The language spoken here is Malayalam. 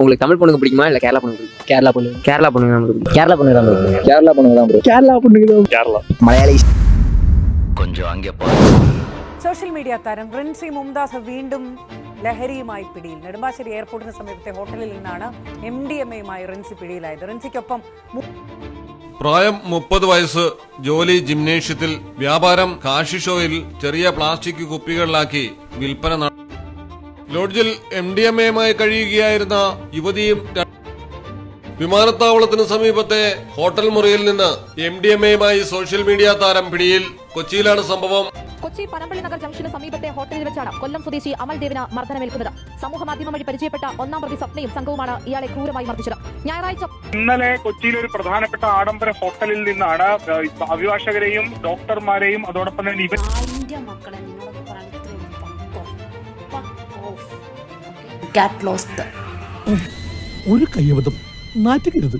உங்களுக்கு தமிழ் பொண்ணுங்க பிடிக்குமா இல்ல கேரளா பொண்ணுங்க பிடிக்குமா? கேரளா பொண்ணு. கேரளா பொண்ணுங்க நமக்கு பிடிக்கும். கேரளா பொண்ணு தான் bro. கேரளா பொண்ணுங்க தான் ப்ரோ. கேரளா பொண்ணுங்க தான். கேரளா മലയാളി. கொஞ்சம் அங்கே போ. സോഷ്യൽ മീഡിയ താരം റിൻസി മുംതാസ് വീണ്ടും ലഹരിയുമായി പിടിയിൽ. നെടുമ്പാശ്ശേരി എയർപോർട്ടിന് സമീപത്തെ ഹോട്ടലിൽ നിന്നാണ് MDMAയുമായി റിൻസി പിടിയിലായത്. റിൻസിക്കൊപ്പം പ്രായം 30 വയസ്സ്, ജോലി ജിംനേഷ്യത്തിൽ, വ്യാപാരം കാശിഷോയിൽ ചെറിയ പ്ലാസ്റ്റിക് കുപ്പികളിലാക്കി വിൽപ്പന. ലോഡ്ജിൽ MDMAയുമായി കഴിയുകയായിരുന്ന യുവതിയും വിമാനത്താവളത്തിന് സമീപത്തെ ഹോട്ടൽ മുറിയിൽ നിന്ന് MDMAയുമായി സോഷ്യൽ മീഡിയ താരം പിടിയിൽ. കൊച്ചിയിലാണ് സംഭവം. കൊച്ചി പനമ്പള്ളി നഗർ ജംഗ്ഷന് സമീപത്തെ ഹോട്ടലിൽ വെച്ചാണ് കൊല്ലം സ്വദേശി അമൽ ദേവിന് മർദ്ദനമേൽക്കുന്നത്. സമൂഹ മാധ്യമം വഴി പരിചയപ്പെട്ട ഒന്നാം പ്രതി സ്വപ്നയും സംഘവുമാണ് ഇയാളെ ക്രൂരമായി മർദ്ദിച്ചത്. ഞായറാഴ്ച ഇന്നലെ കൊച്ചിയിലെ ഒരു പ്രധാനപ്പെട്ട ആഡംബര ഹോട്ടലിൽ നിന്നാണ് അഭിഭാഷകരെയും ഡോക്ടർമാരെയും അതോടൊപ്പം തന്നെ ഒരു കയ്യബദ്ധം നാറ്റുകരുത്.